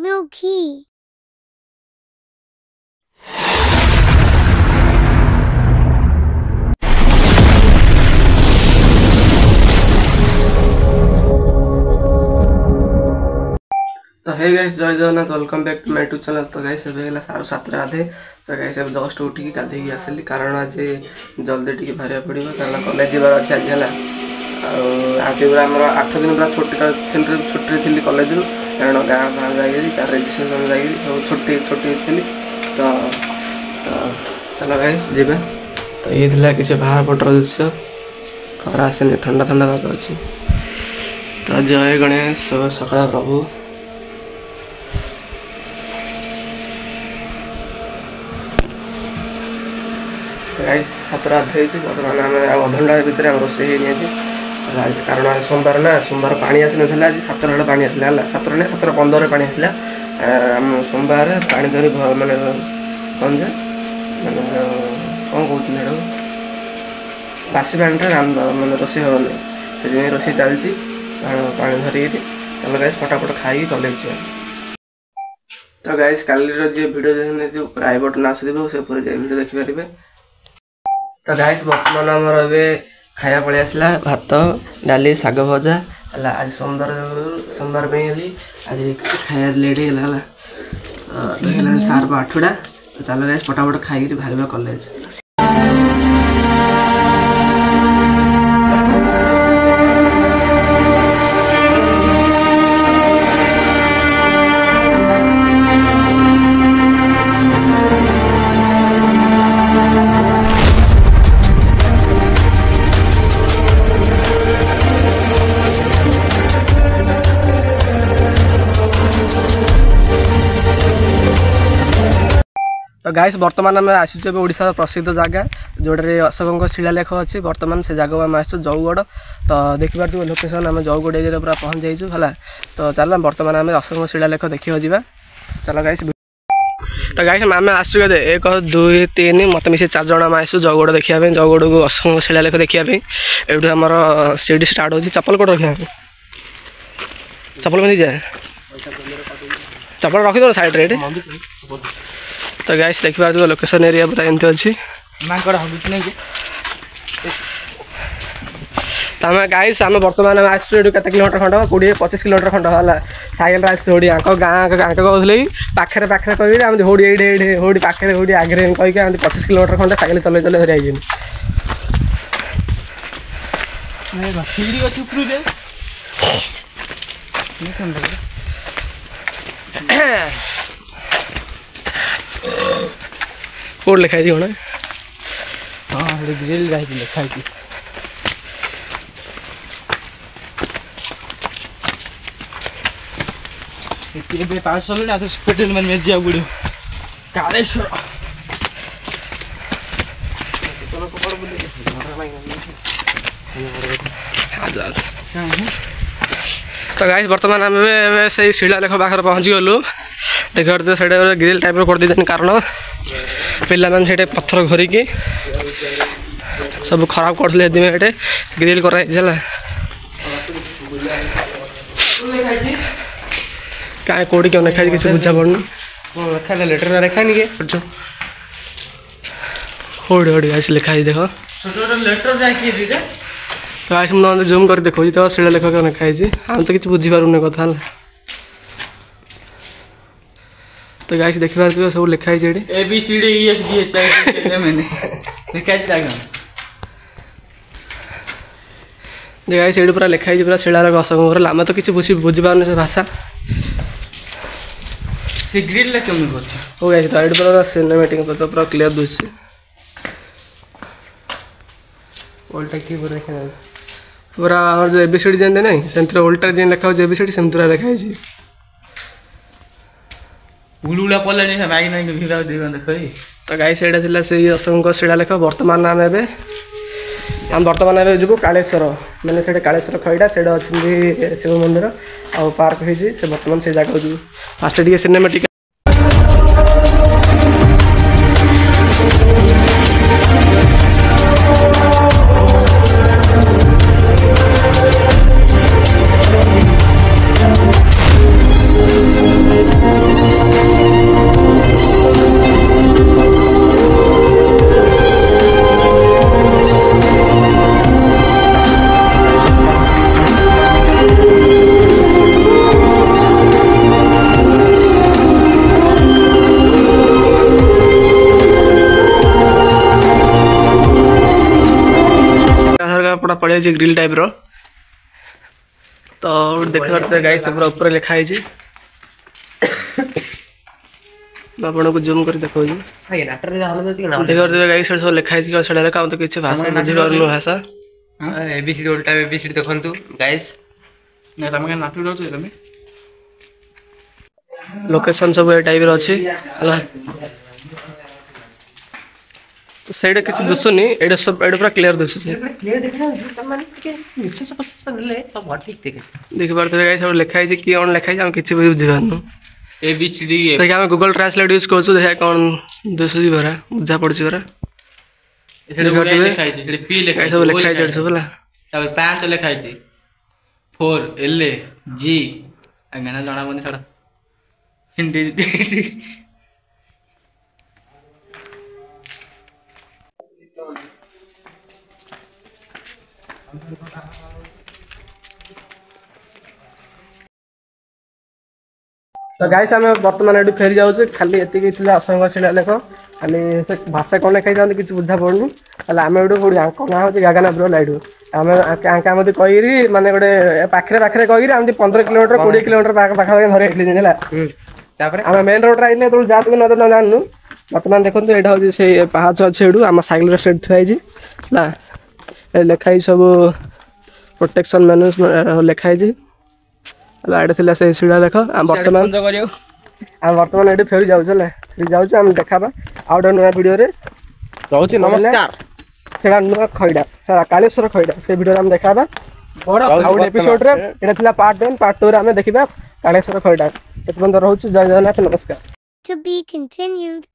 Milky. तो hey guys जय Jagannath welcome back to my YouTube channel. तो गाइस ଏବେ ହେଲା 7:30 गाधे। तो गाइस अब जस्ट उठिकी गाधेकी आसिली कारण आज जल्दी टिके बाहर पड़ो कारण कॉलेज जीवार अच्छे आज है। आज पूरा आम 8 दिन पूरा छुट्टी थी कॉलेज रू कारण गाँ गाँ जाइए रेजिस्ट्रेशन जाइए सब छुट्टी छुट्टी थी। तो चलो गाइस जीवा। तो ये थी किसी बाहर पटर दृश्य खरा आसेनि ठंडा ठंडा भाग अच्छी। तो जय गणेश सकाल प्रभु। गाइस 7 बर्तमान आम अधघंटा भितर रोषे कारण आज सोमवार ना सोमवार पानी आसी ना आज 7 बेले पानी आसला 7 नहीं 7:15 पानी आसला। सोमवार पानी धरी माने कौन जे माने कौन कहते बासी पानी माने रोषे हो नहीं रोषे चलती पानी धरिकी। चलो गाइस फटाफट खाई चल। तो गाइस काली वीडियो देखने प्राय बटन आसो से वीडियो देखिपारे। तो गाइस बर्तमान आमर ए खाया पलि आसला भात डाली शाग भजा है। आज सोमवार आज खाया लेट है सार 8टा। तो चलो गाइस फटाफट खाई बाहर कॉलेज। तो गाइस बर्तमान आम आसीचु ओडिशा प्रसिद्ध जगह जोड़े अशोक शिलालेख अच्छी। बर्तमान से जगह आम आसु जौगड़। तो देखिपे लोकेशन आम जौगड़ एरिया पूरा पहुँच जाइए है। तो चल बर्तमान आम अशोक शिलालेख देखा जा। चलो गाइस। तो गाइस आम आसु 1 2 3 मत मिसे 4 जन आम आसु जौगड़ देखा जौगड़ को अशोक शिलालेख देखापी। ये आमर सीढ़ी स्टार्ट हो चप्पल कोट रखा चप्पल पिंधि जाए चप्पल रखीद साइड रे। तो गाइस देखिए लोकेशन एरिया पूरा एमती अच्छी। तो आम गाइस आम बर्तमान आसु के किलोमीटर खंड 20-25 किलोमीटर खंड है सैकेल आसो गाँ कहते पाखे पाखे कह होड़ी ये होड़ी पाखे होड़ी आगे कहीकि 25 किलोमीटर खंडे सैकेल चल चल हरी कोड लिखाई होना। हाँ ग्रिल लिखाई पास पेट्रोल मैन में जाओ गुड़ कालेश्वर तो गाइस बर्तमान आम से शिलालेख पाखे पहुँची गलु। देखिए से ग्रिल टाइप कर दे कारण पे पत्थर घरिकी सब खराब करते ग्रिल कर क्या कौटी क्यों लिखाई किसी बुझा पड़नी लेटर लिखानी के होड़ी होड़ी ऐसे लिखाई देख तो जूम कर देखो तो शिला लेख क्या लिखाई आम तो किसी बुझीपारे कथा। तो गाइस देखिए सब लिखाई गाइस ये पूरा लिखाई पूरा शिलालेख अशोक आम तो किसी बुझीपार से भाषा ग्रिल हो गई। तो ये पूरा सिनेमेटिक तो पूरा क्लियर दृश्य उल्टा की पूरा जो एबीसीडी जानते नहीं से उल्टा जेन लिखा एबीसीडी सेम पूरा लिखाई उलुला पल्लानी है मागी नहीं भिड़ा देबन देखई। तो गाइस एटा थिला से अशोक शिलालेख। बर्तमान आम एबे हम बर्तमान एबे जबो कालेश्वर माने सेटे कालेश्वर खईडा सेडे अछि शिव मंदिर आ पार्क होई से बर्तमान से जागा जो फास्ट टिके सिनेमेटिक। पड़े ग्रिल टाइप रो तो देखते गाइस पूरा ऊपर लिखा है आपण को जूम कर देखो जी देखते गाइस सब लिखा है छड़ा लेखा तो किछ भाषा बुझी परनु भाषा एबीसीडी उल्टा एबीसीडी देखंतु गाइस ना तमे नाटू रहछ तमे लोकेशन सब ए टाइप रो अछि हला तो सेडे किछ दुसुनी एडे सब एडे पूरा क्लियर दुसु क्लियर देखा तमन के निश्चय सब ले सब ठीक देखे देख पारते गाइस सब लिखा है कि ऑन लिखा है हम किछ बुझी परनु एबीसीडी तो हम गूगल ट्रांसलेट यूज करछु देखा कोन दुसु भरा बुझा पड़छि भरा एसे लिखा है से पी लिखा है सब लिखा है सब होला तब 5 लिखा है 4 एल जी अंगना जणा बनी छड़ा हिंदी तो गाइस आम बर्तमान ये फेरी जाऊँ खाली एति असंख्य शिला लेख खाली से भाषा कौन लिखाई जाते कि बुझा पड़नी आम ये कौटी ना हूँ गागानापुर लाइट आम मत कही मानने गोटे पाखे पाखे कही 15 किलोमीटर 20 किलोमीटर पाखापाखि धरे आम मेन रोड आइले तो जात न जानू बर्तमान देखो यहाँ हूँ से पाहाच अच्छे एडू आम सैकेल सेट थी लिखाई सब प्रोटेक्शन मैनुअल लिखाई एडे थिला से सीढ़ा देख बर्तमान ये फेरी जाऊँ फेरी जाऊँ आम देखा आउ गोटे नुआ भिडियो रोचे नमस्कार सेटा नुआ खईडा कालेश्वर खईडा से भिडियो आम देखा गोटे एपिसोड रे पार्ट 1 पार्ट 2 रे आम देखा कालेश्वर खईडा से रोचे जय जगन्नाथ नमस्कार। To be continued.